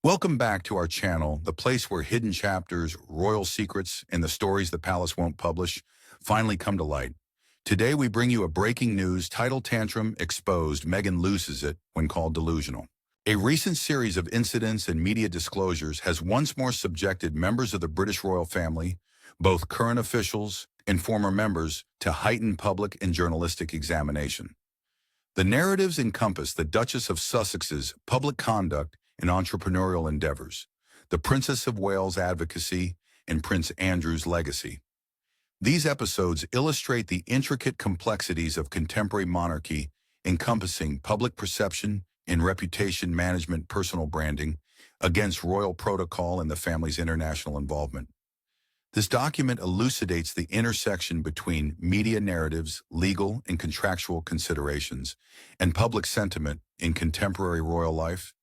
Welcome back to our channel, the place where hidden chapters, royal secrets, and the stories the palace won't publish finally come to light. Today we bring you a breaking news title Tantrum exposed Meghan loses it when called delusional. A recent series of incidents and media disclosures has once more subjected members of the British royal family, both current officials and former members, to heightened public and journalistic examination. The narratives encompass the Duchess of Sussex's public conduct and entrepreneurial endeavors, the Princess of Wales' advocacy, and Prince Andrew's legacy. These episodes illustrate the intricate complexities of contemporary monarchy, encompassing public perception and reputation management, personal branding, against royal protocol and the family's international involvement. This document elucidates the intersection between media narratives, legal and contractual considerations, and public sentiment in contemporary royal life,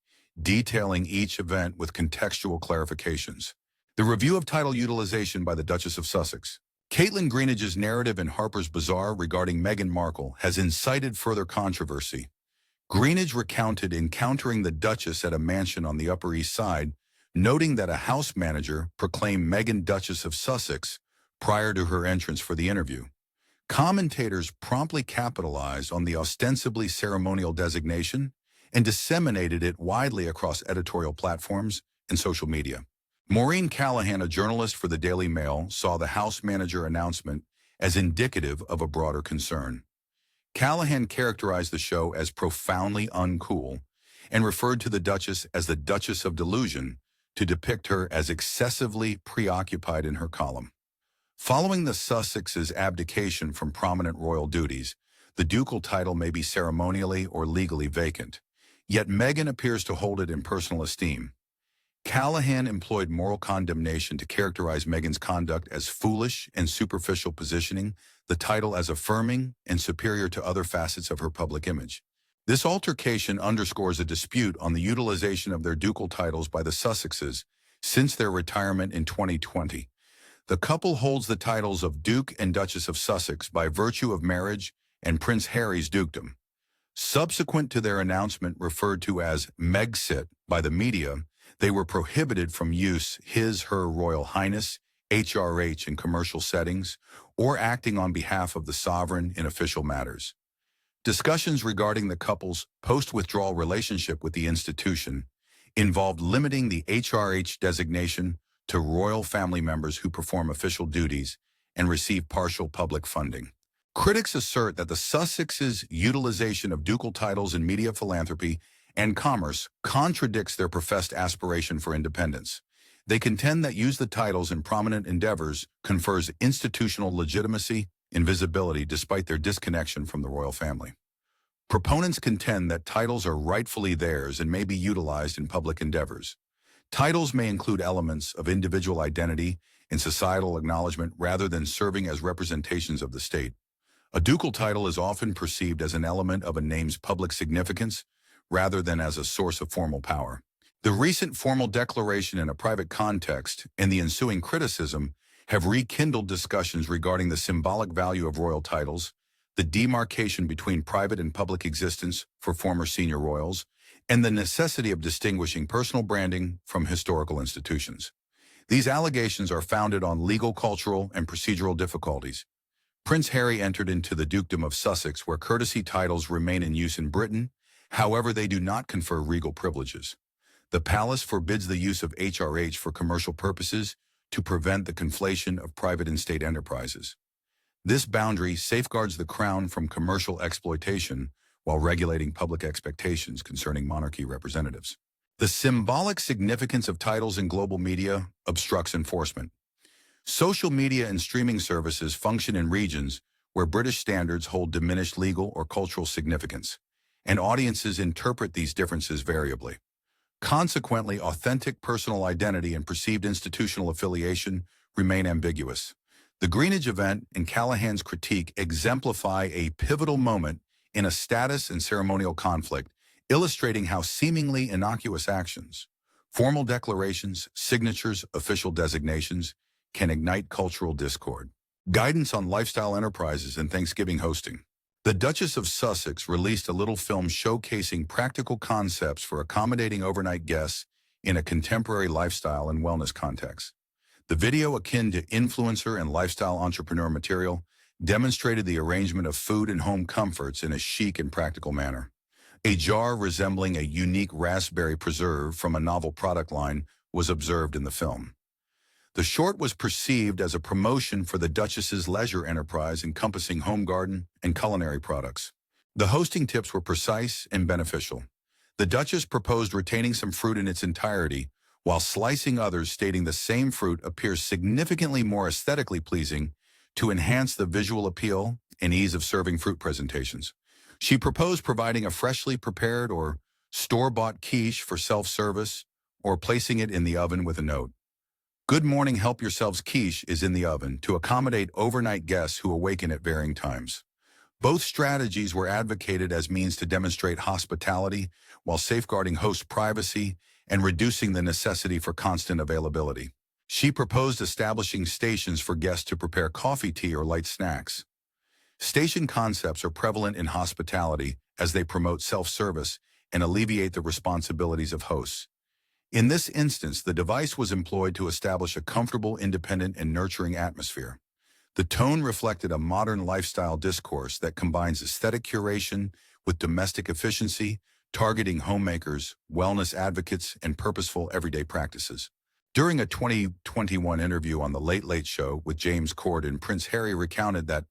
detailing each event with contextual clarifications. The review of title utilization by the Duchess of Sussex. Caitlin Greenidge's narrative in Harper's Bazaar regarding Meghan Markle has incited further controversy. Greenidge recounted encountering the Duchess at a mansion on the Upper East Side, noting that a house manager proclaimed Meghan Duchess of Sussex prior to her entrance for the interview. Commentators promptly capitalized on the ostensibly ceremonial designation and disseminated it widely across editorial platforms and social media. Maureen Callahan, a journalist for the Daily Mail, saw the house manager announcement as indicative of a broader concern. Callahan characterized the show as profoundly uncool and referred to the Duchess as the Duchess of Delusion to depict her as excessively preoccupied in her column. Following the Sussexes' abdication from prominent royal duties, the ducal title may be ceremonially or legally vacant. Yet Meghan appears to hold it in personal esteem. Callahan employed moral condemnation to characterize Meghan's conduct as foolish and superficial, positioning the title as affirming and superior to other facets of her public image. This altercation underscores a dispute on the utilization of their ducal titles by the Sussexes since their retirement in 2020. The couple holds the titles of Duke and Duchess of Sussex by virtue of marriage and Prince Harry's dukedom. Subsequent to their announcement referred to as Megxit by the media, they were prohibited from use His/Her Royal Highness, HRH, in commercial settings, or acting on behalf of the sovereign in official matters. Discussions regarding the couple's post-withdrawal relationship with the institution involved limiting the HRH designation to royal family members who perform official duties and receive partial public funding. Critics assert that the Sussexes' utilization of ducal titles in media philanthropy and commerce contradicts their professed aspiration for independence. They contend that use the titles in prominent endeavors confers institutional legitimacy and visibility despite their disconnection from the royal family. Proponents contend that titles are rightfully theirs and may be utilized in public endeavors. Titles may include elements of individual identity and societal acknowledgement rather than serving as representations of the state. A ducal title is often perceived as an element of a name's public significance rather than as a source of formal power. The recent formal declaration in a private context and the ensuing criticism have rekindled discussions regarding the symbolic value of royal titles, the demarcation between private and public existence for former senior royals, and the necessity of distinguishing personal branding from historical institutions. These allegations are founded on legal, cultural, and procedural difficulties. Prince Harry entered into the Dukedom of Sussex, where courtesy titles remain in use in Britain. However, they do not confer regal privileges. The palace forbids the use of HRH for commercial purposes to prevent the conflation of private and state enterprises. This boundary safeguards the crown from commercial exploitation while regulating public expectations concerning monarchy representatives. The symbolic significance of titles in global media obstructs enforcement. Social media and streaming services function in regions where British standards hold diminished legal or cultural significance, and audiences interpret these differences variably. Consequently, authentic personal identity and perceived institutional affiliation remain ambiguous. The Greenidge event and Callahan's critique exemplify a pivotal moment in a status and ceremonial conflict, illustrating how seemingly innocuous actions, formal declarations, signatures, official designations, can ignite cultural discord. Guidance on lifestyle enterprises and Thanksgiving hosting. The Duchess of Sussex released a little film showcasing practical concepts for accommodating overnight guests in a contemporary lifestyle and wellness context. The video, akin to influencer and lifestyle entrepreneur material, demonstrated the arrangement of food and home comforts in a chic and practical manner. A jar resembling a unique raspberry preserve from a novel product line was observed in the film. The short was perceived as a promotion for the Duchess's leisure enterprise encompassing home garden and culinary products. The hosting tips were precise and beneficial. The Duchess proposed retaining some fruit in its entirety, while slicing others, stating the same fruit appears significantly more aesthetically pleasing to enhance the visual appeal and ease of serving fruit presentations. She proposed providing a freshly prepared or store-bought quiche for self-service or placing it in the oven with a note. "Good morning, help yourselves, quiche is in the oven," to accommodate overnight guests who awaken at varying times. Both strategies were advocated as means to demonstrate hospitality while safeguarding host privacy and reducing the necessity for constant availability. She proposed establishing stations for guests to prepare coffee, tea, or light snacks. Station concepts are prevalent in hospitality as they promote self-service and alleviate the responsibilities of hosts. In this instance, the device was employed to establish a comfortable, independent, and nurturing atmosphere. The tone reflected a modern lifestyle discourse that combines aesthetic curation with domestic efficiency, targeting homemakers, wellness advocates, and purposeful everyday practices. During a 2021 interview on The Late Late Show with James Corden, Prince Harry recounted that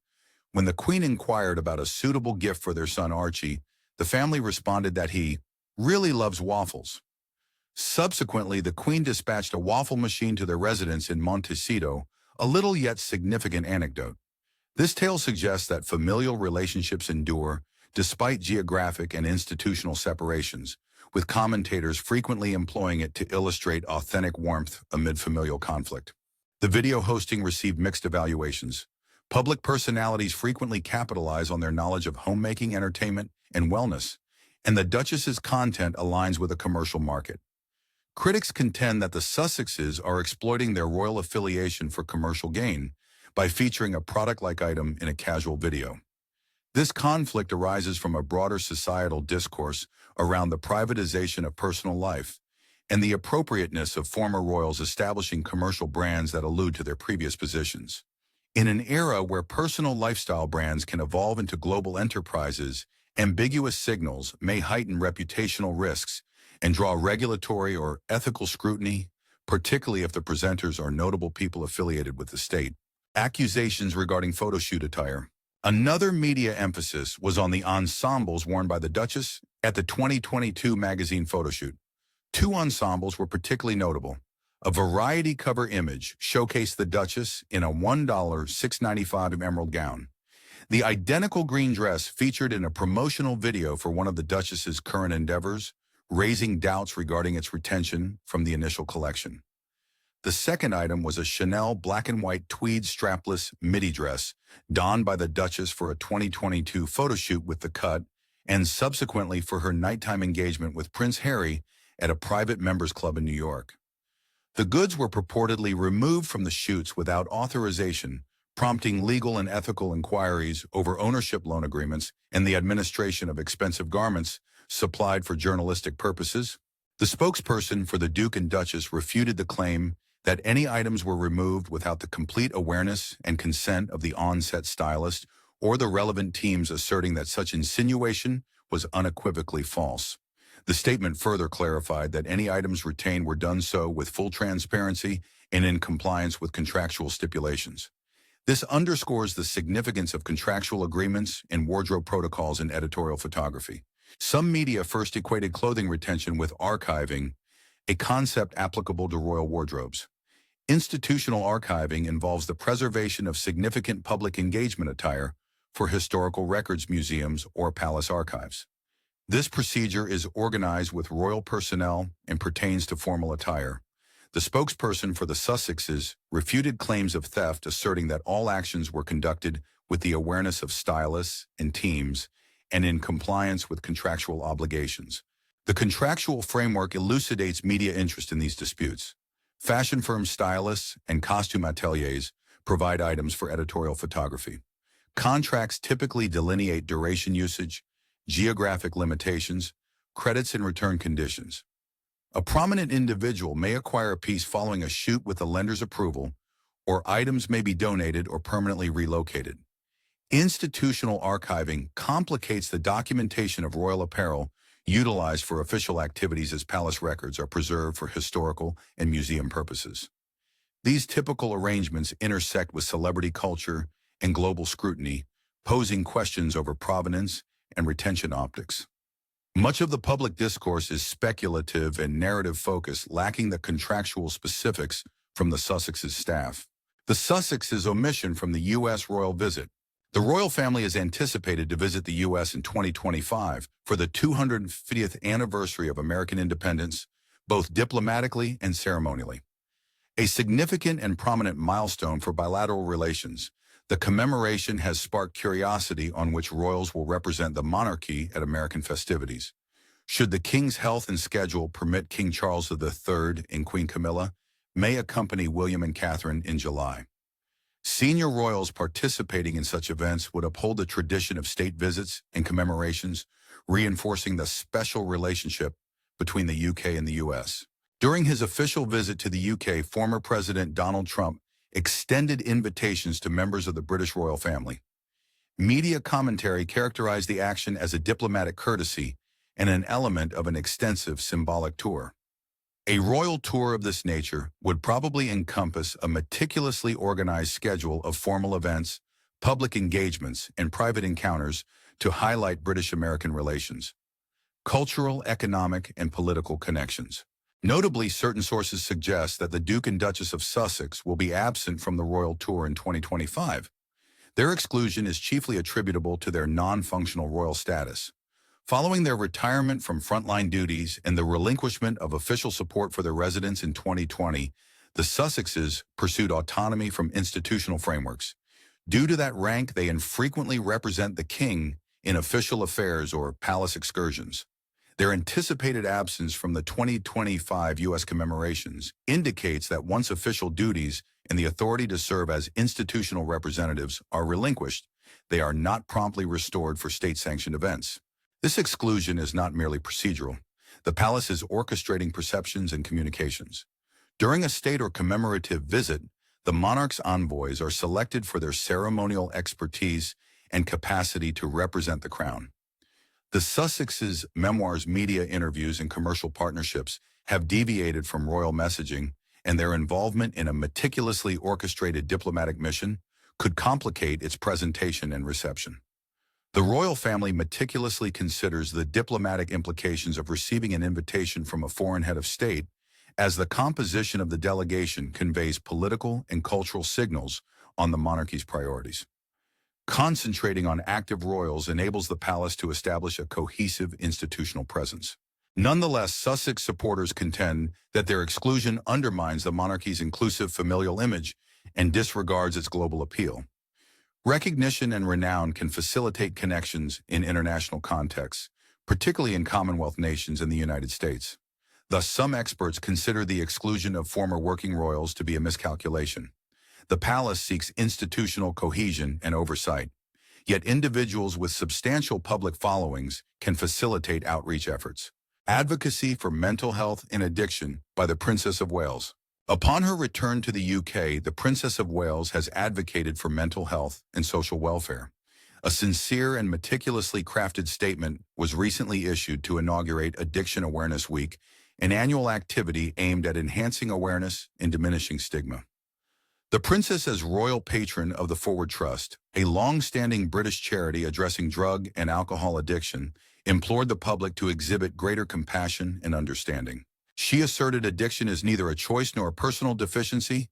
when the Queen inquired about a suitable gift for their son Archie, the family responded that he really loves waffles. Subsequently, the Queen dispatched a waffle machine to their residence in Montecito, a little yet significant anecdote. This tale suggests that familial relationships endure despite geographic and institutional separations, with commentators frequently employing it to illustrate authentic warmth amid familial conflict. The video hosting received mixed evaluations. Public personalities frequently capitalize on their knowledge of homemaking, entertainment, and wellness, and the Duchess's content aligns with a commercial market. Critics contend that the Sussexes are exploiting their royal affiliation for commercial gain by featuring a product-like item in a casual video. This conflict arises from a broader societal discourse around the privatization of personal life and the appropriateness of former royals establishing commercial brands that allude to their previous positions. In an era where personal lifestyle brands can evolve into global enterprises, ambiguous signals may heighten reputational risks and draw regulatory or ethical scrutiny, particularly if the presenters are notable people affiliated with the state. Accusations regarding photoshoot attire. Another media emphasis was on the ensembles worn by the Duchess at the 2022 magazine photoshoot. Two ensembles were particularly notable. A variety cover image showcased the Duchess in a $1.695 emerald gown. The identical green dress featured in a promotional video for one of the Duchess's current endeavors, raising doubts regarding its retention from the initial collection. The second item was a Chanel black and white tweed strapless midi dress donned by the Duchess for a 2022 photo shoot with The Cut and subsequently for her nighttime engagement with Prince Harry at a private members club in New York. The goods were purportedly removed from the shoots without authorization, prompting legal and ethical inquiries over ownership loan agreements and the administration of expensive garments supplied for journalistic purposes. The spokesperson for the Duke and Duchess refuted the claim that any items were removed without the complete awareness and consent of the on-set stylist or the relevant teams, asserting that such insinuation was unequivocally false. The statement further clarified that any items retained were done so with full transparency and in compliance with contractual stipulations. This underscores the significance of contractual agreements and wardrobe protocols in editorial photography. Some media first equated clothing retention with archiving, a concept applicable to royal wardrobes. Institutional archiving involves the preservation of significant public engagement attire for historical records museums or palace archives. This procedure is organized with royal personnel and pertains to formal attire. The spokesperson for the Sussexes refuted claims of theft, asserting that all actions were conducted with the awareness of stylists and teams and in compliance with contractual obligations. The contractual framework elucidates media interest in these disputes. Fashion firm stylists and costume ateliers provide items for editorial photography. Contracts typically delineate duration usage, geographic limitations, credits and return conditions. A prominent individual may acquire a piece following a shoot with the lender's approval, or items may be donated or permanently relocated. Institutional archiving complicates the documentation of royal apparel utilized for official activities, as palace records are preserved for historical and museum purposes. These typical arrangements intersect with celebrity culture and global scrutiny, posing questions over provenance and retention optics. Much of the public discourse is speculative and narrative-focused, lacking the contractual specifics from the Sussex's staff. The Sussex's omission from the U.S. royal visit. The royal family is anticipated to visit the U.S. in 2025 for the 250th anniversary of American independence, both diplomatically and ceremonially. A significant and prominent milestone for bilateral relations, the commemoration has sparked curiosity on which royals will represent the monarchy at American festivities. Should the king's health and schedule permit, King Charles III and Queen Camilla may accompany William and Catherine in July. Senior royals participating in such events would uphold the tradition of state visits and commemorations, reinforcing the special relationship between the UK and the US. During his official visit to the UK, former President Donald Trump extended invitations to members of the British royal family. Media commentary characterized the action as a diplomatic courtesy and an element of an extensive symbolic tour. A royal tour of this nature would probably encompass a meticulously organized schedule of formal events, public engagements, and private encounters to highlight British-American relations, cultural, economic, and political connections. Notably, certain sources suggest that the Duke and Duchess of Sussex will be absent from the royal tour in 2025. Their exclusion is chiefly attributable to their non-functional royal status. Following their retirement from frontline duties and the relinquishment of official support for their residence in 2020, the Sussexes pursued autonomy from institutional frameworks. Due to that rank, they infrequently represent the king in official affairs or palace excursions. Their anticipated absence from the 2025 U.S. commemorations indicates that once official duties and the authority to serve as institutional representatives are relinquished, they are not promptly restored for state-sanctioned events. This exclusion is not merely procedural. The palace is orchestrating perceptions and communications. During a state or commemorative visit, the monarch's envoys are selected for their ceremonial expertise and capacity to represent the crown. The Sussexes' memoirs, media interviews, and commercial partnerships have deviated from royal messaging, and their involvement in a meticulously orchestrated diplomatic mission could complicate its presentation and reception. The royal family meticulously considers the diplomatic implications of receiving an invitation from a foreign head of state, as the composition of the delegation conveys political and cultural signals on the monarchy's priorities. Concentrating on active royals enables the palace to establish a cohesive institutional presence. Nonetheless, Sussex supporters contend that their exclusion undermines the monarchy's inclusive familial image and disregards its global appeal. Recognition and renown can facilitate connections in international contexts, particularly in Commonwealth nations and the United States. Thus, some experts consider the exclusion of former working royals to be a miscalculation. The palace seeks institutional cohesion and oversight, yet individuals with substantial public followings can facilitate outreach efforts. Advocacy for mental health and addiction by the Princess of Wales. Upon her return to the UK, the Princess of Wales has advocated for mental health and social welfare. A sincere and meticulously crafted statement was recently issued to inaugurate Addiction Awareness Week, an annual activity aimed at enhancing awareness and diminishing stigma. The Princess, as royal patron of the Forward Trust, a long-standing British charity addressing drug and alcohol addiction, implored the public to exhibit greater compassion and understanding. She asserted addiction is neither a choice nor a personal deficiency,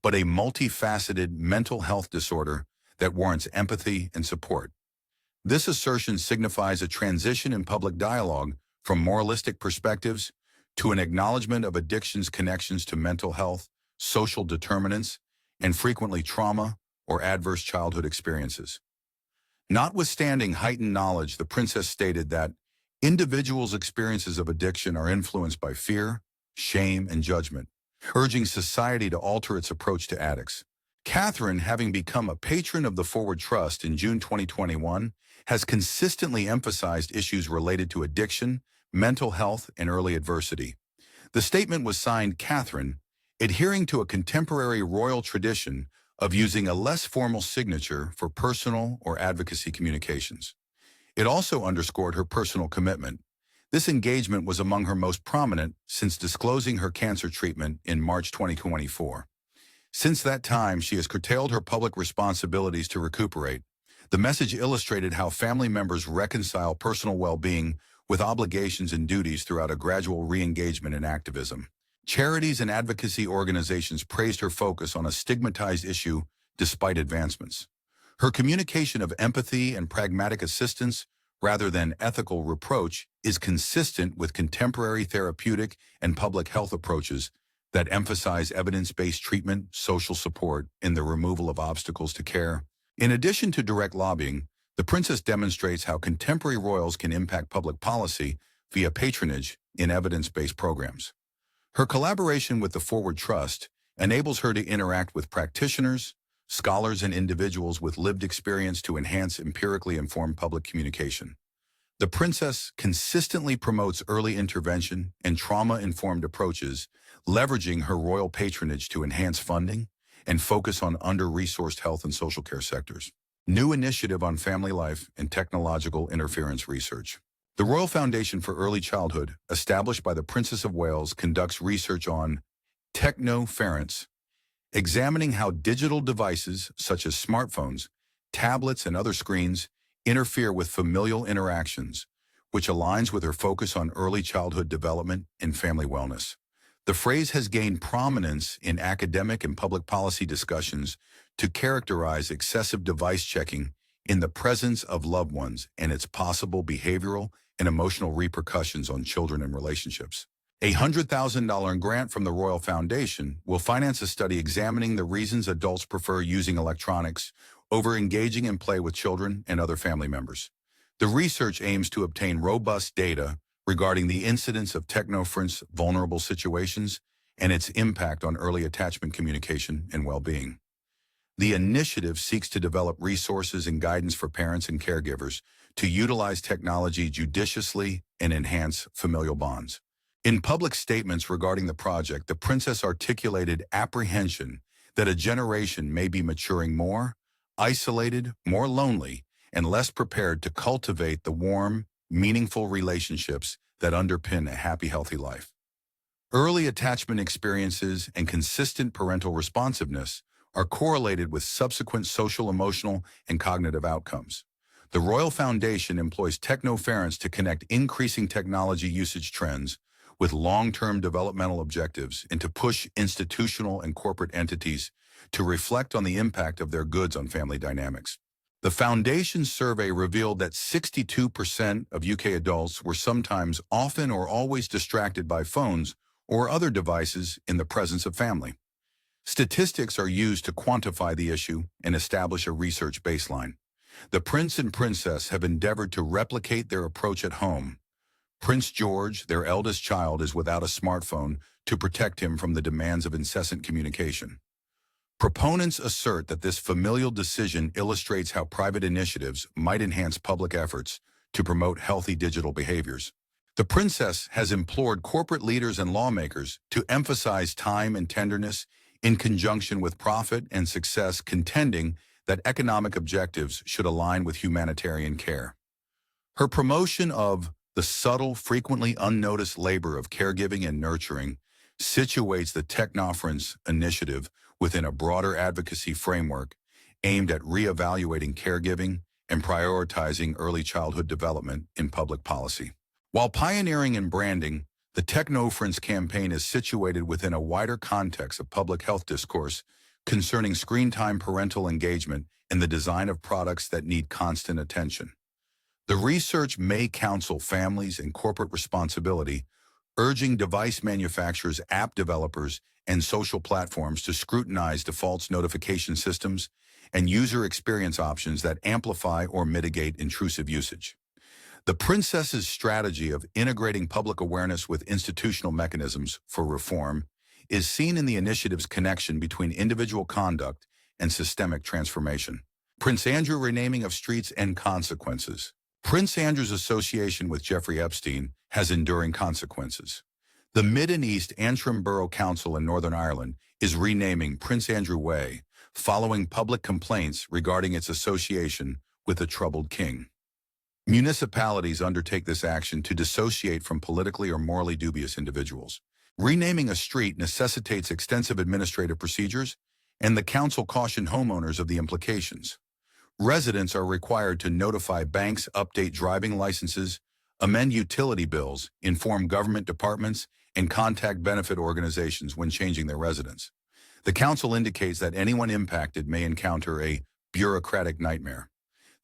but a multifaceted mental health disorder that warrants empathy and support. This assertion signifies a transition in public dialogue from moralistic perspectives to an acknowledgement of addiction's connections to mental health, social determinants, and frequently trauma or adverse childhood experiences. Notwithstanding heightened knowledge, the Princess stated that individuals' experiences of addiction are influenced by fear, shame, and judgment, urging society to alter its approach to addicts. Catherine, having become a patron of the Forward Trust in June 2021, has consistently emphasized issues related to addiction, mental health, and early adversity. The statement was signed Catherine, adhering to a contemporary royal tradition of using a less formal signature for personal or advocacy communications. It also underscored her personal commitment. This engagement was among her most prominent since disclosing her cancer treatment in March 2024. Since that time, she has curtailed her public responsibilities to recuperate. The message illustrated how family members reconcile personal well-being with obligations and duties throughout a gradual re-engagement in activism. Charities and advocacy organizations praised her focus on a stigmatized issue despite advancements. Her communication of empathy and pragmatic assistance rather than ethical reproach is consistent with contemporary therapeutic and public health approaches that emphasize evidence-based treatment, social support, and the removal of obstacles to care. In addition to direct lobbying, the princess demonstrates how contemporary royals can impact public policy via patronage in evidence-based programs. Her collaboration with the Forward Trust enables her to interact with practitioners, scholars, and individuals with lived experience to enhance empirically informed public communication. The princess consistently promotes early intervention and trauma-informed approaches, leveraging her royal patronage to enhance funding and focus on under-resourced health and social care sectors. New initiative on family life and technological interference research. The Royal Foundation for Early Childhood, established by the Princess of Wales, conducts research on technoference, examining how digital devices such as smartphones, tablets, and other screens interfere with familial interactions, which aligns with her focus on early childhood development and family wellness. The phrase has gained prominence in academic and public policy discussions to characterize excessive device checking in the presence of loved ones and its possible behavioral and emotional repercussions on children and relationships. A $100,000 grant from the Royal Foundation will finance a study examining the reasons adults prefer using electronics over engaging in play with children and other family members. The research aims to obtain robust data regarding the incidence of technoference vulnerable situations and its impact on early attachment communication and well-being. The initiative seeks to develop resources and guidance for parents and caregivers to utilize technology judiciously and enhance familial bonds. In public statements regarding the project, the princess articulated apprehension that a generation may be maturing more isolated, more lonely, and less prepared to cultivate the warm, meaningful relationships that underpin a happy, healthy life. Early attachment experiences and consistent parental responsiveness are correlated with subsequent social, emotional, and cognitive outcomes. The Royal Foundation employs technoference to connect increasing technology usage trends with long-term developmental objectives and to push institutional and corporate entities to reflect on the impact of their goods on family dynamics. The Foundation's survey revealed that 62% of UK adults were sometimes, often, or always distracted by phones or other devices in the presence of family. Statistics are used to quantify the issue and establish a research baseline. The Prince and Princess have endeavored to replicate their approach at home. Prince George, their eldest child, is without a smartphone to protect him from the demands of incessant communication. Proponents assert that this familial decision illustrates how private initiatives might enhance public efforts to promote healthy digital behaviors. The princess has implored corporate leaders and lawmakers to emphasize time and tenderness in conjunction with profit and success, contending that economic objectives should align with humanitarian care. Her promotion of the subtle, frequently unnoticed labor of caregiving and nurturing situates the technoference initiative within a broader advocacy framework aimed at reevaluating caregiving and prioritizing early childhood development in public policy. While pioneering in branding, the technoference campaign is situated within a wider context of public health discourse concerning screen time, parental engagement, and the design of products that need constant attention. The research may counsel families and corporate responsibility, urging device manufacturers, app developers, and social platforms to scrutinize defaults notification systems and user experience options that amplify or mitigate intrusive usage. The princess's strategy of integrating public awareness with institutional mechanisms for reform is seen in the initiative's connection between individual conduct and systemic transformation. Prince Andrew renaming of streets and consequences. Prince Andrew's association with Jeffrey Epstein has enduring consequences. The Mid and East Antrim Borough Council in Northern Ireland is renaming Prince Andrew Way following public complaints regarding its association with the troubled king. Municipalities undertake this action to dissociate from politically or morally dubious individuals. Renaming a street necessitates extensive administrative procedures, and the council cautioned homeowners of the implications. Residents are required to notify banks, update driving licenses, amend utility bills, inform government departments, and contact benefit organizations when changing their residence. The council indicates that anyone impacted may encounter a bureaucratic nightmare.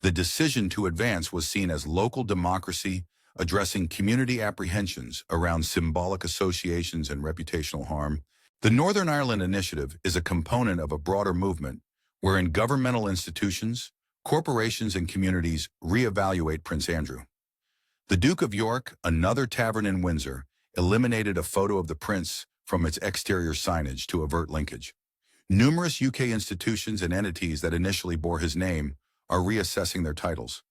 The decision to advance was seen as local democracy, addressing community apprehensions around symbolic associations and reputational harm. The Northern Ireland Initiative is a component of a broader movement wherein governmental institutions, corporations, and communities reevaluate Prince Andrew. The Duke of York, another tavern in Windsor, eliminated a photo of the prince from its exterior signage to avert linkage. Numerous UK institutions and entities that initially bore his name are reassessing their titles.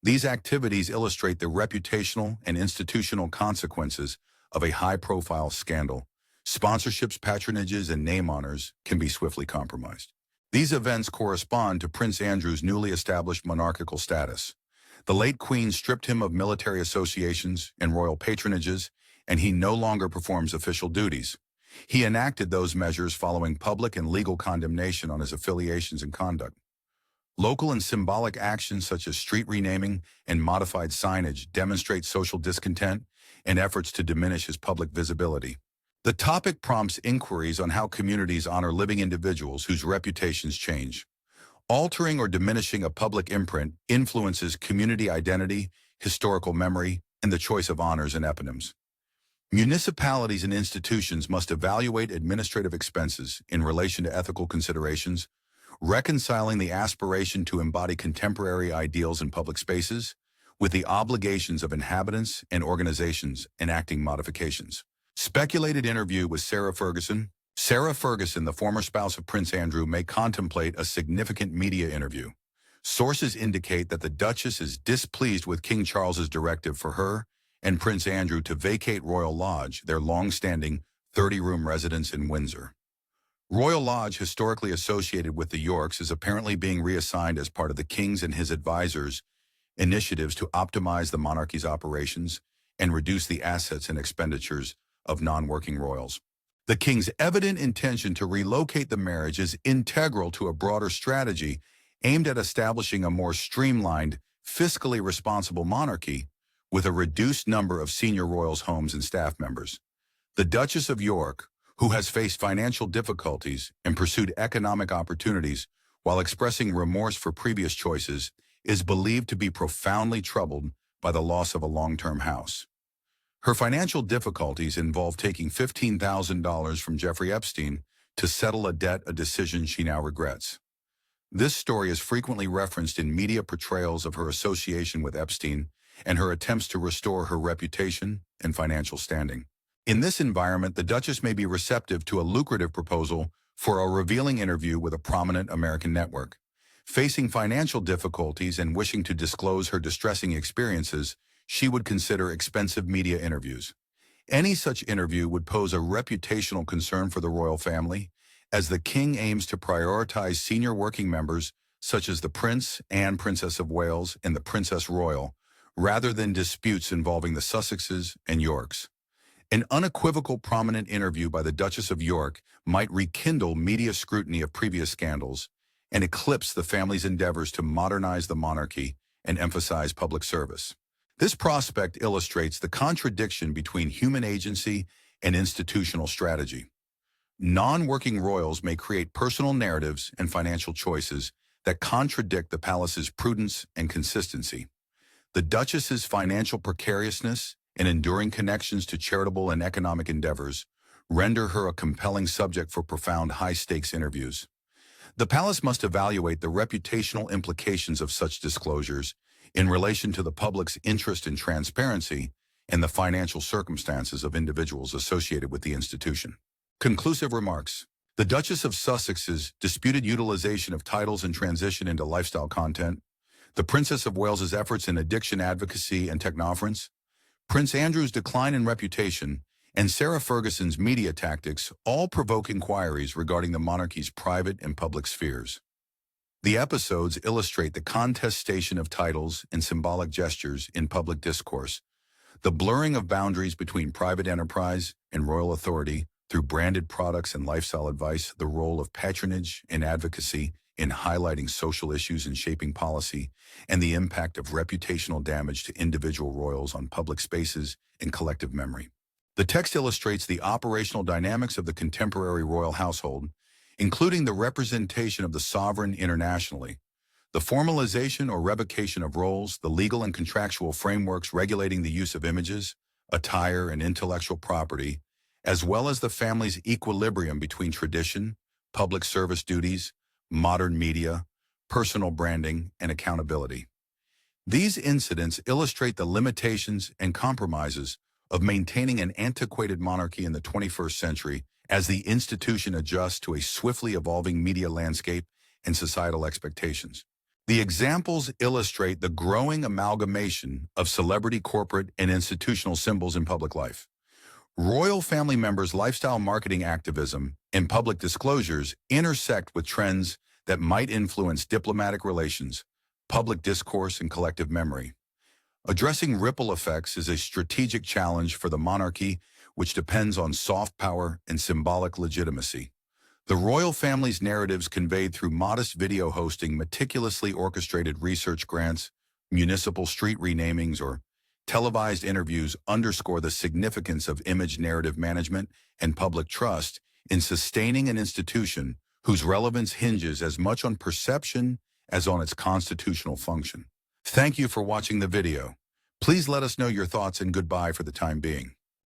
These activities illustrate the reputational and institutional consequences of a high-profile scandal. Sponsorships, patronages, and name honors can be swiftly compromised. These events correspond to Prince Andrew's newly established monarchical status. The late Queen stripped him of military associations and royal patronages, and he no longer performs official duties. He enacted those measures following public and legal condemnation on his affiliations and conduct. Local and symbolic actions such as street renaming and modified signage demonstrate social discontent and efforts to diminish his public visibility. The topic prompts inquiries on how communities honor living individuals whose reputations change. Altering or diminishing a public imprint influences community identity, historical memory, and the choice of honors and eponyms. Municipalities and institutions must evaluate administrative expenses in relation to ethical considerations, reconciling the aspiration to embody contemporary ideals in public spaces with the obligations of inhabitants and organizations enacting modifications. Speculated interview with Sarah Ferguson. Sarah Ferguson, the former spouse of Prince Andrew, may contemplate a significant media interview. Sources indicate that the Duchess is displeased with King Charles's directive for her and Prince Andrew to vacate Royal Lodge, their long-standing 30-room residence in Windsor. Royal Lodge, historically associated with the Yorks, is apparently being reassigned as part of the King's and his advisors' initiatives to optimize the monarchy's operations and reduce the assets and expenditures of non-working royals. The King's evident intention to relocate the marriage is integral to a broader strategy aimed at establishing a more streamlined, fiscally responsible monarchy with a reduced number of senior royals' homes and staff members. The Duchess of York, who has faced financial difficulties and pursued economic opportunities while expressing remorse for previous choices, is believed to be profoundly troubled by the loss of a long-term house. Her financial difficulties involve taking $15,000 from Jeffrey Epstein to settle a debt, a decision she now regrets. This story is frequently referenced in media portrayals of her association with Epstein and her attempts to restore her reputation and financial standing. In this environment, the Duchess may be receptive to a lucrative proposal for a revealing interview with a prominent American network. Facing financial difficulties and wishing to disclose her distressing experiences, she would consider expensive media interviews. Any such interview would pose a reputational concern for the royal family, as the King aims to prioritize senior working members such as the Prince and Princess of Wales and the Princess Royal, rather than disputes involving the Sussexes and Yorks. An unequivocal prominent interview by the Duchess of York might rekindle media scrutiny of previous scandals and eclipse the family's endeavors to modernize the monarchy and emphasize public service. This prospect illustrates the contradiction between human agency and institutional strategy. Non-working royals may create personal narratives and financial choices that contradict the palace's prudence and consistency. The Duchess's financial precariousness and enduring connections to charitable and economic endeavors render her a compelling subject for profound high-stakes interviews. The palace must evaluate the reputational implications of such disclosures in relation to the public's interest in transparency and the financial circumstances of individuals associated with the institution. Conclusive remarks. The Duchess of Sussex's disputed utilization of titles and transition into lifestyle content, the Princess of Wales's efforts in addiction advocacy and technofference, Prince Andrew's decline in reputation, and Sarah Ferguson's media tactics all provoke inquiries regarding the monarchy's private and public spheres. The episodes illustrate the contestation of titles and symbolic gestures in public discourse, the blurring of boundaries between private enterprise and royal authority through branded products and lifestyle advice, the role of patronage and advocacy in highlighting social issues and shaping policy, and the impact of reputational damage to individual royals on public spaces and collective memory. The text illustrates the operational dynamics of the contemporary royal household, including the representation of the sovereign internationally, the formalization or revocation of roles, the legal and contractual frameworks regulating the use of images, attire, and intellectual property, as well as the family's equilibrium between tradition, public service duties, modern media, personal branding, and accountability. These incidents illustrate the limitations and compromises of maintaining an antiquated monarchy in the 21st century as the institution adjusts to a swiftly evolving media landscape and societal expectations. The examples illustrate the growing amalgamation of celebrity, corporate, and institutional symbols in public life. Royal family members' lifestyle marketing activism and public disclosures intersect with trends that might influence diplomatic relations, public discourse, and collective memory. Addressing ripple effects is a strategic challenge for the monarchy, which depends on soft power and symbolic legitimacy. The royal family's narratives conveyed through modest video hosting, meticulously orchestrated research grants, municipal street renamings, or televised interviews underscore the significance of image narrative management and public trust in sustaining an institution whose relevance hinges as much on perception as on its constitutional function. Thank you for watching the video. Please let us know your thoughts and goodbye for the time being.